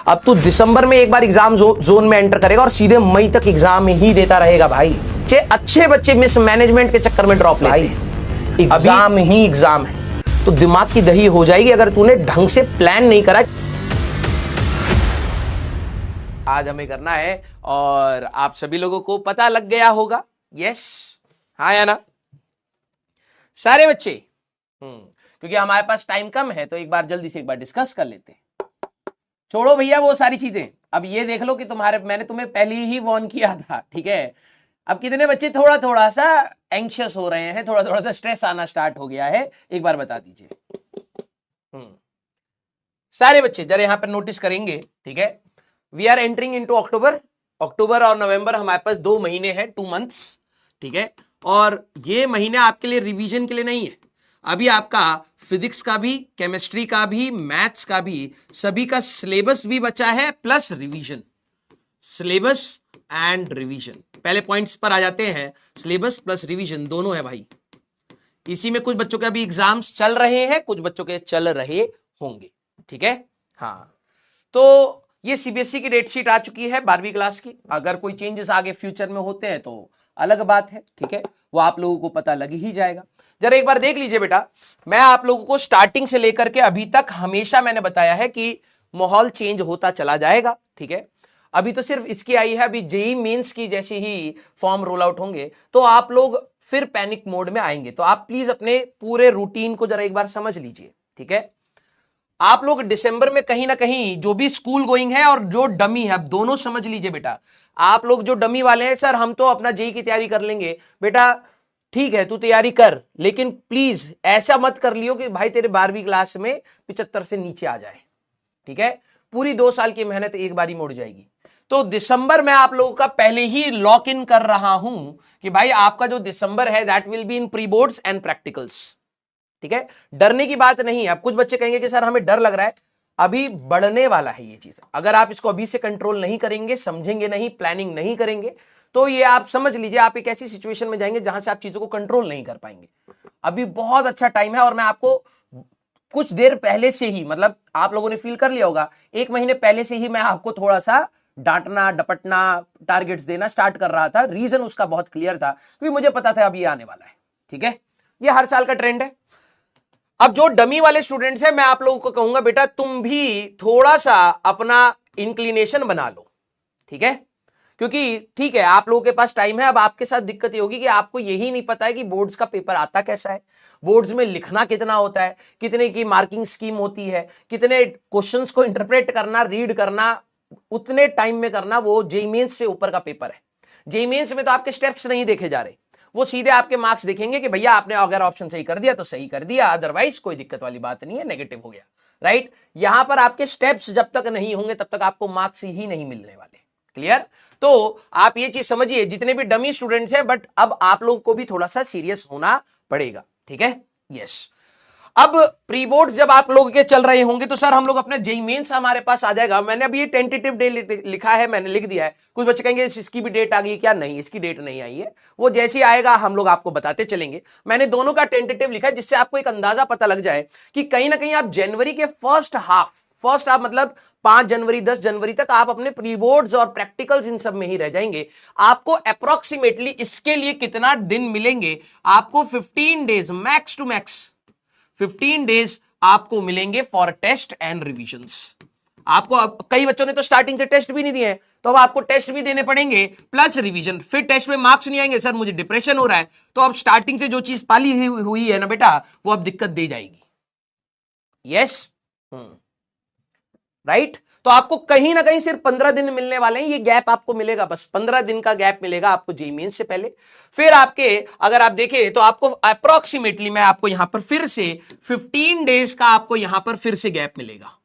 अब तू दिसंबर में एक बार एग्जाम जोन में एंटर करेगा और सीधे मई तक एग्जाम ही देता रहेगा भाई। अच्छे बच्चे मिस मैनेजमेंट के चक्कर में ड्रॉप लेते हैं। एग्जाम ही एग्जाम है, तो दिमाग की दही हो जाएगी अगर तूने ढंग से प्लान नहीं करा। आज हमें करना है और आप सभी लोगों को पता लग गया होगा। यस, हाँ या ना सारे बच्चे? क्योंकि हमारे पास टाइम कम है तो एक बार जल्दी से एक बार डिस्कस कर लेते हैं। छोड़ो भैया वो सारी चीजें, अब ये देख लो कि मैंने तुम्हें पहले ही वार्न किया था, ठीक है। अब कितने बच्चे थोड़ा थोड़ा सा एंग्शियस हो रहे हैं, थोड़ा थोड़ा सा स्ट्रेस आना स्टार्ट हो गया है, एक बार बता दीजिए। सारे बच्चे जरा यहां पर नोटिस करेंगे, ठीक है। वी आर एंटरिंग इनटू अक्टूबर। अक्टूबर और नवंबर हमारे पास 2 महीने हैं, 2 मंथ्स, ठीक है। और ये महीने आपके लिए रिवीजन के लिए नहीं है। अभी आपका फिजिक्स का भी, केमिस्ट्री का भी, मैथ्स का भी, सभी का सिलेबस भी बचा है plus revision. Syllabus and revision, पहले पॉइंट्स पर आ जाते हैं। सिलेबस प्लस रिवीजन दोनों है भाई। इसी में कुछ बच्चों के अभी एग्जाम्स चल रहे हैं, कुछ बच्चों के चल रहे होंगे, ठीक है। हाँ, तो ये सीबीएसई की डेट शीट आ चुकी है 12वीं क्लास की। अगर कोई चेंजेस आगे फ्यूचर में होते हैं तो अलग बात है, ठीक है, वो आप लोगों को पता लग ही जाएगा। जरा एक बार देख लीजिए बेटा, मैं आप लोगों को स्टार्टिंग से लेकर के अभी तक हमेशा मैंने बताया है कि माहौल चेंज होता चला जाएगा, ठीक है। अभी तो सिर्फ इसकी आई है, अभी जेईई मेंस की जैसे ही फॉर्म रोल आउट होंगे तो आप लोग फिर पैनिक मोड में आएंगे। तो आप प्लीज अपने पूरे रूटीन को जरा एक बार समझ लीजिए, ठीक है। आप लोग दिसंबर में कहीं ना कहीं जो भी स्कूल गोइंग है और जो डमी है, अब दोनों समझ लीजिए बेटा। आप लोग जो डमी वाले हैं, सर हम तो अपना जेईई की तैयारी कर लेंगे, बेटा ठीक है तू तैयारी कर, लेकिन प्लीज ऐसा मत कर लियो कि भाई तेरे 12वीं क्लास में 75 से नीचे आ जाए, ठीक है। पूरी 2 साल की मेहनत एक बार ही मुड़ जाएगी। तो दिसंबर में आप लोगों का पहले ही लॉक इन कर रहा हूं कि भाई आपका जो दिसंबर है that will be in pre boards and practicals, ठीक है। डरने की बात नहीं है। अब कुछ बच्चे कहेंगे कि सर हमें डर लग रहा है, अभी बढ़ने वाला है ये चीज। अगर आप इसको अभी से कंट्रोल नहीं करेंगे, समझेंगे नहीं, प्लानिंग नहीं करेंगे, तो ये आप समझ लीजिए आप एक ऐसी सिचुएशन में जाएंगे जहां से आप चीजों को कंट्रोल नहीं कर पाएंगे। अभी बहुत अच्छा टाइम है और मैं आपको कुछ देर पहले से ही, मतलब आप लोगों ने फील कर लिया होगा, 1 महीने पहले से ही मैं आपको थोड़ा सा डांटना, डपटना, टारगेट्स देना स्टार्ट कर रहा था। रीजन उसका बहुत क्लियर था क्योंकि मुझे पता था अब ये आने वाला है, ठीक है। ये हर साल का ट्रेंड है। अब जो डमी वाले स्टूडेंट्स हैं, मैं आप लोगों को कहूंगा बेटा तुम भी थोड़ा सा अपना इंक्लिनेशन बना लो, ठीक है। क्योंकि ठीक है आप लोगों के पास टाइम है। अब आपके साथ दिक्कत ये होगी कि आपको यही नहीं पता है कि बोर्ड्स का पेपर आता कैसा है, बोर्ड्स में लिखना कितना होता है, कितने की मार्किंग स्कीम होती है, कितने क्वेश्चंस को इंटरप्रेट करना, रीड करना, उतने टाइम में करना। वो जेईई मेंस से ऊपर का पेपर है। जेईई मेंस में तो आपके स्टेप्स नहीं देखे जा रहे, वो सीधे आपके मार्क्स देखेंगे कि भैया आपने अगर ऑप्शन सही कर दिया तो सही कर दिया, अदरवाइज कोई दिक्कत वाली बात नहीं है, नेगेटिव हो गया, राइट। यहां पर आपके स्टेप्स जब तक नहीं होंगे तब तक आपको मार्क्स ही नहीं मिलने वाले। क्लियर? तो आप ये चीज समझिए, जितने भी डमी स्टूडेंट्स हैं, बट अब आप लोग को भी थोड़ा सा सीरियस होना पड़ेगा, ठीक है। यस, अब प्री बोर्ड्स जब आप लोग के चल रहे होंगे तो सर हम लोग अपने जेईई मेंस हमारे पास आ जाएगा। मैंने अभी ये टेंटेटिव डे लिखा है, मैंने लिख दिया है। कुछ बच्चे कहेंगे इसकी भी डेट आ गई क्या? नहीं, इसकी डेट नहीं आई है, वो जैसे ही आएगा हम लोग आपको बताते चलेंगे। मैंने दोनों का टेंटेटिव लिखा है जिससे आपको एक अंदाजा पता लग जाए कि कहीं ना कहीं आप जनवरी के फर्स्ट हाफ मतलब 5 जनवरी 10 जनवरी तक आप अपने प्री बोर्ड्स और प्रैक्टिकल्स इन सब में ही रह जाएंगे। आपको अप्रोक्सीमेटली इसके लिए कितना दिन मिलेंगे? आपको 15 days, max to max 15 days आपको मिलेंगे फॉर टेस्ट एंड रिविजन्स। आपको अब कई बच्चों ने तो स्टार्टिंग से टेस्ट भी नहीं दिए हैं, तो अब आपको टेस्ट भी देने पड़ेंगे प्लस रिवीजन। फिर टेस्ट में मार्क्स नहीं आएंगे, सर मुझे डिप्रेशन हो रहा है, तो अब स्टार्टिंग से जो चीज पाली हुई है ना बेटा, वो अब दिक्कत दे जाएगी। Yes, right. तो आपको कहीं ना कहीं सिर्फ 15 दिन मिलने वाले हैं। ये गैप आपको मिलेगा, बस 15 दिन का गैप मिलेगा आपको जेईई मेंस से पहले। फिर आपके अगर आप देखें तो आपको अप्रोक्सीमेटली मैं आपको यहां पर फिर से 15 डेज का आपको यहां पर फिर से गैप मिलेगा।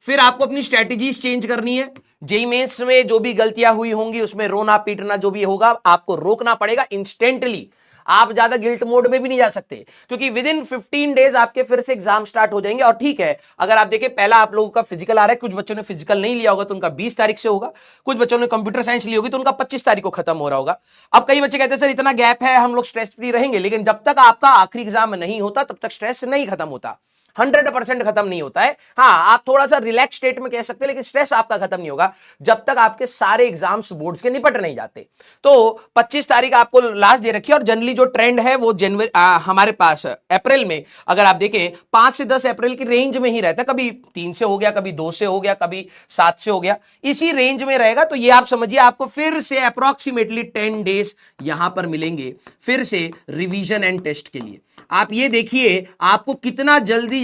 फिर आपको अपनी स्ट्रेटेजीज चेंज करनी है। जेईई मेंस में जो भी गलतियां हुई होंगी उसमें रोना पीटना जो भी होगा आपको रोकना पड़ेगा इंस्टेंटली। आप ज्यादा गिल्ट मोड में भी नहीं जा सकते क्योंकि विद इन 15 डेज आपके फिर से एग्जाम स्टार्ट हो जाएंगे। और ठीक है, अगर आप देखें पहला आप लोगों का फिजिकल आ रहा है, कुछ बच्चों ने फिजिकल नहीं लिया होगा तो उनका 20 तारीख से होगा, कुछ बच्चों ने कंप्यूटर साइंस ली होगी तो उनका 25 तारीख को खत्म हो रहा होगा। अब कई बच्चे कहते हैं सर इतना गैप है हम लोग स्ट्रेस फ्री रहेंगे, लेकिन जब तक आपका आखिरी एग्जाम नहीं होता तब तक स्ट्रेस नहीं खत्म होता। 100% खत्म नहीं होता है। हाँ, आप थोड़ा सा रिलैक्स स्टेट में कह सकते हैं, लेकिन स्ट्रेस आपका खत्म नहीं होगा जब तक आपके सारे एग्जाम्स बोर्ड्स के निपट नहीं जाते। तो 25 तारीख आपको लास्ट दे रखी है, और जनरली जो ट्रेंड है वो जनवरी हमारे पास अप्रैल में अगर आप देखें 5 से 10 अप्रैल की रेंज में ही रहता है। कभी 3 से हो गया, कभी 2 से हो गया, कभी 7 से हो गया, इसी रेंज में रहेगा। तो ये आप समझिए आपको फिर से अप्रोक्सीमेटली 10 डेज यहां पर मिलेंगे फिर से रिवीजन एंड टेस्ट के लिए। आप ये देखिए आपको कितना जल्दी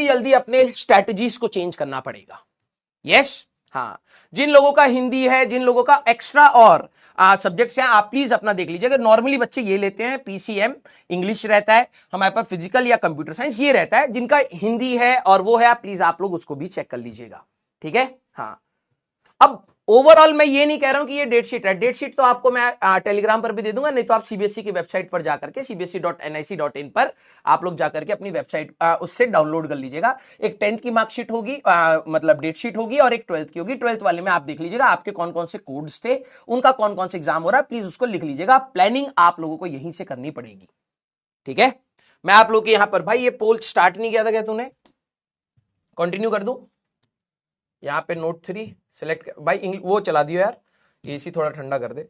जल्दी अपने स्ट्रैटेजीज को चेंज करना पड़ेगा। यस, हाँ, जिन लोगों का हिंदी है, जिन लोगों का एक्स्ट्रा और सब्जेक्ट्स हैं, आप प्लीज अपना देख लीजिए। अगर नॉर्मली बच्चे ये लेते हैं, पीसीएम इंग्लिश रहता है, हमारे पास फिजिकल या कंप्यूटर साइंस ये रहता है, जिनका हिंदी है और वो है, प्लीज आप लोग उसको भी चेक कर लीजिएगा, ठीक है। हाँ, अब ओवरऑल मैं ये नहीं कह रहा हूं कि ये डेट शीट है। डेट शीट तो आपको मैं टेलीग्राम पर भी दे दूंगा, नहीं तो आप सीबीएसई की वेबसाइट पर जाकर के cbse.nic.in पर आप लोग जाकर के अपनी वेबसाइट उससे डाउनलोड कर लीजिएगा। एक 10th की मार्कशीट होगी, मतलब डेट शीट होगी, और एक 12th की होगी। 12th वाले में आप देख लीजिएगा आपके कौन कौन से कोड्स थे, उनका कौन कौन से एग्जाम हो रहा है, प्लीज उसको लिख लीजिएगा। प्लानिंग आप लोगों को यहीं से करनी पड़ेगी, ठीक है। मैं आप लोग के यहां पर, भाई ये पोल स्टार्ट नहीं किया था क्या तूने? कंटिन्यू कर दूं? यहां पे नोट 3 सिलेक्ट भाई, वो चला दियो यार, एसी थोड़ा ठंडा कर दे।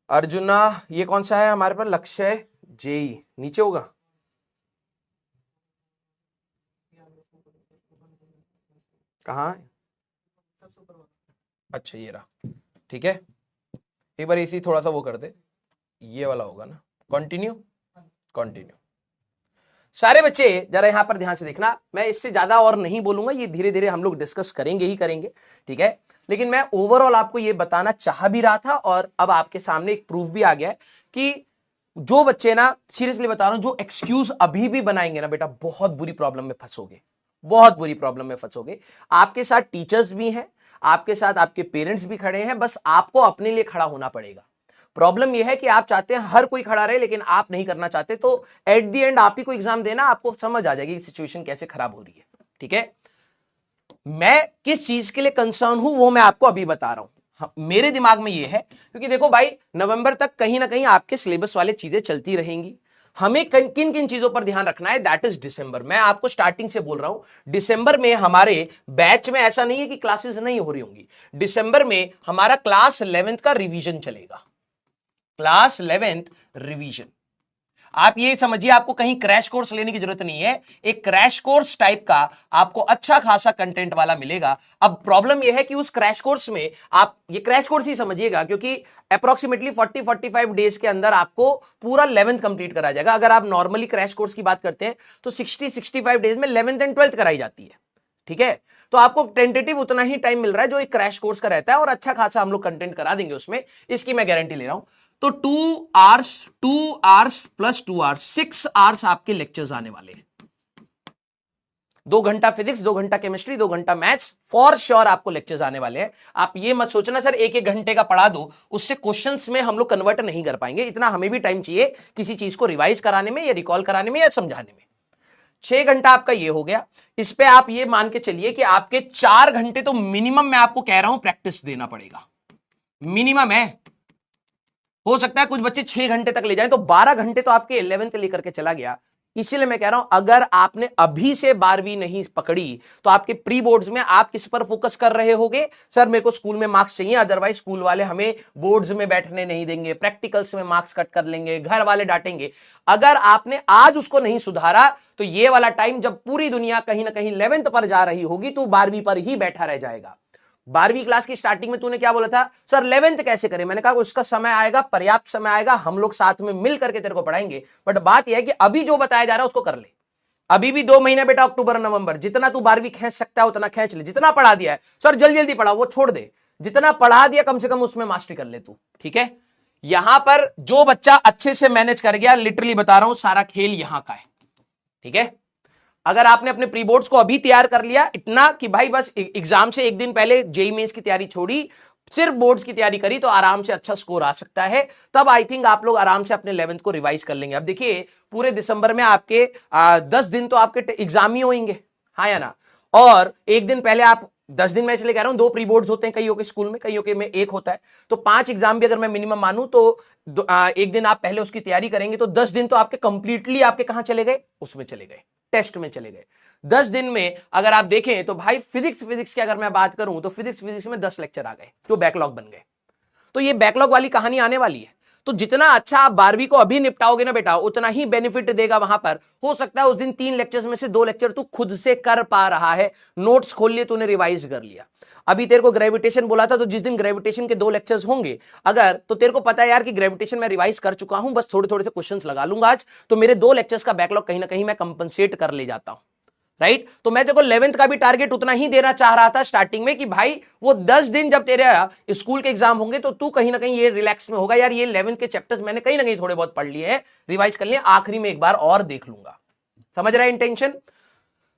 अर्जुना, ये कौन सा है हमारे पास? लक्ष्य जेई नीचे होगा, कहां है? अच्छा ये रहा, ठीक है। एक बार एसी थोड़ा सा वो कर दे, ये वाला होगा ना। Continue continue. सारे बच्चे जरा यहां पर ध्यान से देखना, मैं इससे ज्यादा और नहीं बोलूंगा, ये धीरे धीरे हम लोग डिस्कस करेंगे ही करेंगे, ठीक है। लेकिन मैं ओवरऑल आपको ये बताना चाह भी रहा था, और अब आपके सामने एक प्रूफ भी आ गया है कि जो बच्चे ना, सीरियसली बता रहा हूं, जो एक्सक्यूज अभी भी बनाएंगे ना बेटा, बहुत बुरी प्रॉब्लम में फंसोगे, बहुत बुरी प्रॉब्लम में फंसोगे। आपके साथ टीचर्स भी हैं, आपके साथ आपके पेरेंट्स भी खड़े हैं, बस आपको अपने लिए खड़ा होना पड़ेगा। प्रॉब्लम यह है कि आप चाहते हैं हर कोई खड़ा रहे, लेकिन आप नहीं करना चाहते, तो एट द एंड आप ही को एग्जाम देना, आपको समझ आ जाएगी सिचुएशन कैसे खराब हो रही है, ठीक है। मैं किस चीज के लिए कंसर्न हूं वो मैं आपको अभी बता रहा हूं। मेरे दिमाग में ये है, क्योंकि देखो भाई, नवंबर तक कहीं ना कहीं आपके सिलेबस वाले चीजें चलती रहेंगी। हमें किन किन चीजों पर ध्यान रखना है, दैट इज दिसंबर। मैं आपको स्टार्टिंग से बोल रहा हूं, दिसंबर में हमारे बैच में ऐसा नहीं है कि क्लासेस नहीं हो रही होंगी। दिसंबर में हमारा क्लास 11th का रिवीजन चलेगा, क्लास 11th रिवीजन। आप ये समझिए, आपको कहीं क्रैश कोर्स लेने की जरूरत नहीं है, एक क्रैश कोर्स टाइप का आपको अच्छा खासा कंटेंट वाला मिलेगा। अब प्रॉब्लम यह है कि उस क्रैश कोर्स में आप ये क्रैश कोर्स ही समझिएगा, क्योंकि अप्रोक्सीमेटली 40-45 डेज के अंदर आपको पूरा 11th कंप्लीट करा जाएगा। अगर आप नॉर्मली क्रैश कोर्स की बात करते हैं तो 60-65 डेज में 11th एंड 12th कराई जाती है, ठीक है। तो आपको टेंटेटिव उतना ही टाइम मिल रहा है जो एक क्रैश कोर्स का रहता है, और अच्छा खासा हम लोग कंटेंट करा देंगे उसमें, इसकी मैं गारंटी ले रहा हूं। तो 2 आवर्स प्लस 2 आवर्स, 6 आवर्स आपके लेक्चर्स आने वाले हैं। 2 घंटा फिजिक्स, 2 घंटा केमिस्ट्री, 2 घंटा मैथ्स, फॉर श्योर आपको लेक्चर्स आने वाले हैं। आप ये मत सोचना सर 1-1 घंटे का पढ़ा दो, उससे क्वेश्चंस में हम लोग कन्वर्ट नहीं कर पाएंगे। इतना हमें भी टाइम चाहिए किसी चीज को रिवाइज कराने में, या रिकॉल कराने में, या समझाने में। 6 घंटा आपका ये हो गया। इस पे आप ये मान के चलिए कि आपके 4 घंटे तो मिनिमम, मैं आपको कह रहा हूं, प्रैक्टिस देना पड़ेगा, मिनिमम है। हो सकता है कुछ बच्चे 6 घंटे तक ले जाएं, तो 12 घंटे तो आपके 11th लेकर के चला गया। इसीलिए मैं कह रहा हूं, अगर आपने अभी से 12वीं नहीं पकड़ी तो आपके प्री बोर्ड्स में आप किस पर फोकस कर रहे होगे? सर मेरे को स्कूल में मार्क्स चाहिए, अदरवाइज स्कूल वाले हमें बोर्ड्स में बैठने नहीं देंगे, प्रैक्टिकल्स में मार्क्स कट कर लेंगे, घर वाले डांटेंगे। अगर आपने आज उसको नहीं सुधारा तो ये वाला टाइम जब पूरी दुनिया कहीं ना कहीं 11th पर जा रही होगी, तो 12वीं पर ही बैठा रह जाएगा। 12वीं क्लास की स्टार्टिंग में तूने क्या बोला था, सर 11th कैसे करें? मैंने कहा उसका समय आएगा, पर्याप्त समय आएगा, हम लोग साथ में मिल करके तेरे को पढ़ाएंगे। बट बात यह है कि अभी जो बताया जा रहा है उसको कर ले। अभी भी 2 महीने बेटा, अक्टूबर नवंबर, जितना तू 12वीं खींच सकता है उतना खींच ले। जितना पढ़ा दिया है सर जल्दी जल्दी पढ़ा, वो छोड़ दे। जितना पढ़ा दिया कम से कम उसमें मास्टरी कर ले तू, ठीक है। यहां पर जो बच्चा अच्छे से मैनेज कर गया, लिटरली बता रहा हूं, सारा खेल यहां का है, ठीक है। अगर आपने अपने प्री बोर्ड्स को अभी तैयार कर लिया, इतना कि भाई बस एग्जाम से एक दिन पहले जेईई मेंस की तैयारी छोड़ी, सिर्फ बोर्ड्स की तैयारी करी, तो आराम से अच्छा स्कोर आ सकता है। तब आई थिंक आप लोग आराम से अपने 11th को रिवाइज कर लेंगे। अब देखिए पूरे दिसंबर में आपके 10 दिन तो आपके एग्जाम ही होंगे, हाँ या ना। और एक दिन पहले आप 10 दिन में इसलिए कह रहा हूं, 2 प्री बोर्ड्स होते हैं कईयों के स्कूल में, कईयों के में 1 होता है, तो 5 एग्जाम भी अगर मैं मिनिमम मानूं तो एक दिन आप पहले उसकी तैयारी करेंगे तो 10 दिन तो आपके कंप्लीटली आपके कहां चले गए, उसमें चले गए, टेस्ट में चले गए। 10 दिन में अगर आप देखें तो भाई फिजिक्स की अगर मैं बात करूं तो फिजिक्स में 10 लेक्चर आ गए जो बैकलॉग बन गए। तो ये बैकलॉग वाली कहानी आने वाली है। तो जितना अच्छा आप 12वीं को अभी निपटाओगे ना बेटा, उतना ही बेनिफिट देगा वहां पर। हो सकता है उस दिन 3 लेक्चर्स में से 2 लेक्चर तू खुद से कर पा रहा है, नोट्स खोल लिए, तूने रिवाइज कर लिया। अभी तेरे को ग्रेविटेशन बोला था, तो जिस दिन ग्रेविटेशन के 2 लेक्चर्स होंगे अगर, तो तेरे को पता है यार कि ग्रेविटेशन में रिवाइज कर चुका हूं, बस थोड़े थोड़े से क्वेश्चंस लगा लूंगा आज, तो मेरे 2 लेक्चर्स का बैकलॉग कहीं ना कहीं मैं कंपनसेट कर ले जाता हूं, राइट। तो मैं देखो 11th का भी टारगेट उतना ही देना चाह रहा था स्टार्टिंग में कि भाई वो 10 दिन जब तेरे स्कूल के एग्जाम होंगे तो तू कहीं ना कहीं ये रिलैक्स में होगा, यार ये 11th के चैप्टर्स मैंने कहीं ना कहीं थोड़े बहुत पढ़ लिए हैं, रिवाइज कर लिए, आखिरी में एक बार और देख लूंगा। समझ रहा है इंटेंशन।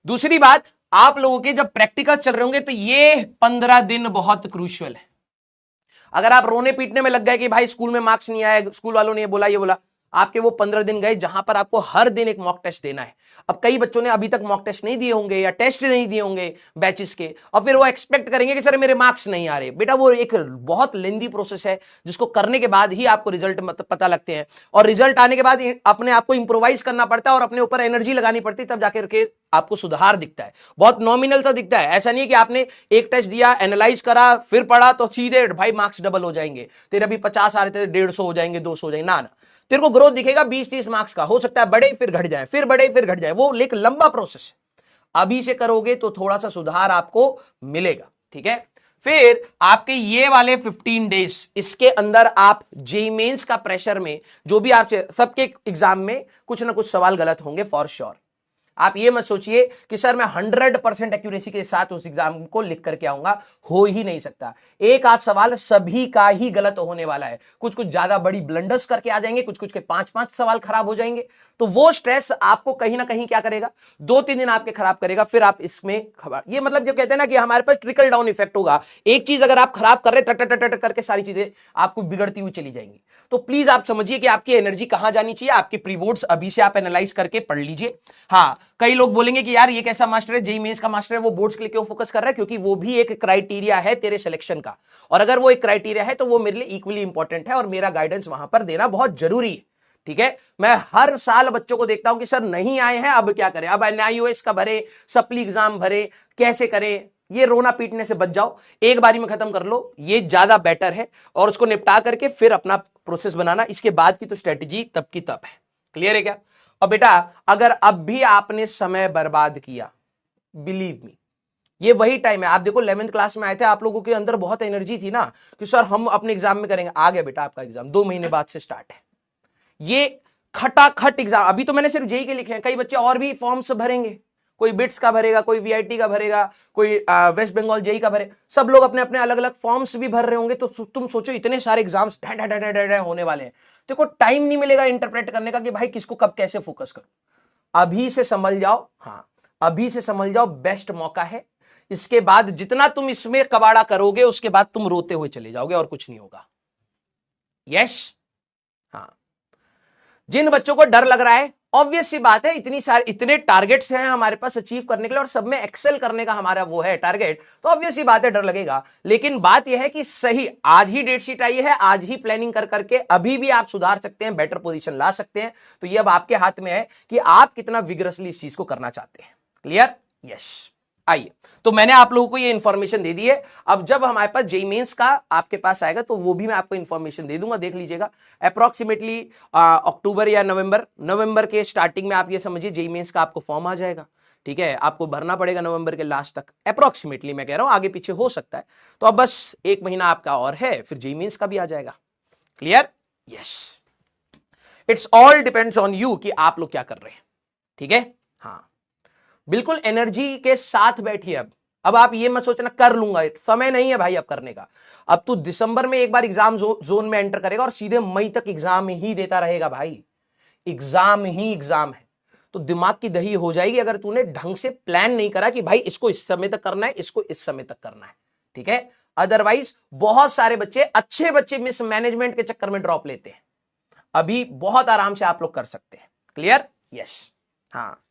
दूसरी बात, आप लोगों के जब प्रैक्टिकल चल रहे होंगे तो ये 15 दिन बहुत क्रूशियल है। अगर आप रोने पीटने में लग गए कि भाई स्कूल में मार्क्स नहीं आए, स्कूल वालों ने ये बोला ये बोला, आपके वो 15 दिन गए जहां पर आपको हर दिन एक मॉक टेस्ट देना है। अब कई बच्चों ने अभी तक मॉक टेस्ट नहीं दिए होंगे या टेस्ट नहीं दिए होंगे बैचेस के, और फिर वो एक्सपेक्ट करेंगे कि सर मेरे मार्क्स नहीं आ रहे। बेटा वो एक बहुत लेंदी प्रोसेस है जिसको करने के बाद ही आपको रिजल्ट पता लगते हैं, और रिजल्ट आने के बाद अपने आप को इंप्रोवाइज करना पड़ता है और अपने ऊपर एनर्जी लगानी पड़ती है, तब जाकर के आपको सुधार दिखता है। बहुत नॉमिनल सा दिखता है, ऐसा नहीं है कि आपने एक टेस्ट दिया, एनालाइज करा, फिर पढ़ा तो सीधे भाई मार्क्स डबल हो जाएंगे, तेरे अभी 50 आ रहे थे 150 हो जाएंगे, 200 हो जाएंगे, ना। तेरे को ग्रोथ दिखेगा 20-30 मार्क्स का, हो सकता है बढ़े फिर घट जाए, फिर बढ़े फिर घट जाए, वो एक लंबा प्रोसेस है। अभी से करोगे तो थोड़ा सा सुधार आपको मिलेगा, ठीक है। फिर आपके ये वाले 15 डेज, इसके अंदर आप जेईई मेंस का प्रेशर में जो भी आप सबके एग्जाम में कुछ ना कुछ सवाल गलत होंगे फॉर श्योर। आप ये मत सोचिए कि सर मैं 100% एक्यूरेसी के साथ उस एग्जाम को लिख करके आऊंगा, हो ही नहीं सकता। एक आध सवाल सभी का ही गलत होने वाला है, कुछ कुछ ज्यादा बड़ी ब्लंडर्स करके आ जाएंगे, कुछ कुछ के 5-5 सवाल खराब हो जाएंगे। तो वो स्ट्रेस आपको कहीं ना कहीं क्या करेगा, 2-3 दिन आपके खराब करेगा, फिर आप इसमें खबर, ये मतलब जो कहते हैं ना कि हमारे पास ट्रिकल डाउन इफेक्ट होगा। एक चीज अगर आप खराब कर रहे टट करके सारी चीजें आपको बिगड़ती हुई चली जाएंगी। तो प्लीज आप समझिए कि आपकी एनर्जी कहां जानी चाहिए। आपके प्री बोर्ड्स अभी से आप एनालाइज करके पढ़ लीजिए। हाँ, कई लोग बोलेंगे कि यार ये कैसा मास्टर है, जेईई मेंस का मास्टर है, वो बोर्ड्स के लिए क्यों फोकस कर रहा है, क्योंकि वो भी एक क्राइटेरिया है तेरे सिलेक्शन का, और अगर वो एक क्राइटेरिया है तो वो मेरे लिए इक्वली इंपॉर्टेंट है और मेरा गाइडेंस वहां पर देना बहुत जरूरी है, ठीक है। मैं हर साल बच्चों को देखता हूं कि सर नहीं आए हैं, अब क्या करें, अब एनआईओएस का भरे, सप्ली एग्जाम भरे, कैसे करें। ये रोना पीटने से बच जाओ, एक बारी में खत्म कर लो, ये ज्यादा बेटर है, और उसको निपटा करके फिर अपना प्रोसेस बनाना, इसके बाद की तो स्ट्रेटेजी तब की तब है। क्लियर है क्या। और बेटा अगर अब भी आपने समय बर्बाद किया, बिलीव मी ये वही टाइम है। आप देखो 11th क्लास में आए थे, आप लोगों के अंदर बहुत एनर्जी थी ना कि सर हम अपने एग्जाम में करेंगे। आ गया बेटा आपका एग्जाम, 2 महीने बाद से स्टार्ट है ये खटाखट एग्जाम। अभी तो मैंने सिर्फ जेईई के लिखे हैं, कई बच्चे और भी फॉर्म्स भरेंगे, कोई बिट्स का भरेगा, कोई वीआईटी का भरेगा, कोई वेस्ट बंगाल जेईई का भरे, सब लोग अपने अपने अलग अलग फॉर्म्स भी भर रहे होंगे। तो तुम सोचो इतने सारे एग्जाम्स होने वाले हैं, देखो टाइम नहीं मिलेगा इंटरप्रेट करने का कि भाई किसको कब कैसे फोकस करो। अभी से समझ जाओ, हाँ अभी से समझ जाओ, बेस्ट मौका है। इसके बाद जितना तुम इसमें कबाड़ा करोगे उसके बाद तुम रोते हुए चले जाओगे और कुछ नहीं होगा। यस, हाँ। जिन बच्चों को डर लग रहा है, ऑब्वियस सी बात है, इतने टारगेट्स हैं हमारे पास अचीव करने के लिए और सब में एक्सेल करने का हमारा वो है टारगेट, तो ऑब्वियस सी बात है डर लगेगा। लेकिन बात यह है कि सही आज ही डेट शीट आई है, आज ही प्लानिंग कर करके अभी भी आप सुधार सकते हैं, बेटर पोजीशन ला सकते हैं। तो ये अब आपके हाथ में है कि आप कितना विग्रसली इस चीज को करना चाहते हैं। क्लियर। यस, आइए, तो मैंने आप लोगों को ये इंफॉर्मेशन दे दी है। अब जब हमारे पास जेईई मेंस का आपके पास आएगा तो वो भी मैं आपको इंफॉर्मेशन दे दूंगा, देख लीजिएगा। अप्रोक्सीमेटली अक्टूबर या नवंबर के स्टार्टिंग में आप ये समझिए जेईई मेंस का आपको फॉर्म आ जाएगा, ठीक है। आपको भरना पड़ेगा नवंबर के लास्ट तक, अप्रोक्सीमेटली मैं कह रहा हूं, आगे पीछे हो सकता है। तो अब बस 1 महीना आपका और है, फिर जेईई मेंस का भी आ जाएगा। Clear. Yes, it's all depends on you कि आप लोग क्या कर रहे हैं, ठीक है। हाँ, बिल्कुल एनर्जी के साथ बैठिए। अब आप ये मत सोचना कर लूंगा, समय नहीं है भाई अब करने का। अब तू दिसंबर में एक बार एग्जाम जोन में एंटर करेगा और सीधे मई तक एग्जाम ही देता रहेगा भाई, एग्जाम ही एग्जाम है। तो दिमाग की दही हो जाएगी अगर तूने ढंग से प्लान नहीं करा कि भाई इसको इस समय तक करना है, इसको इस समय तक करना है, ठीक है। अदरवाइज बहुत सारे बच्चे, अच्छे बच्चे मिसमैनेजमेंट के चक्कर में ड्रॉप लेते हैं। अभी बहुत आराम से आप लोग कर सकते हैं। क्लियर। यस, हाँ।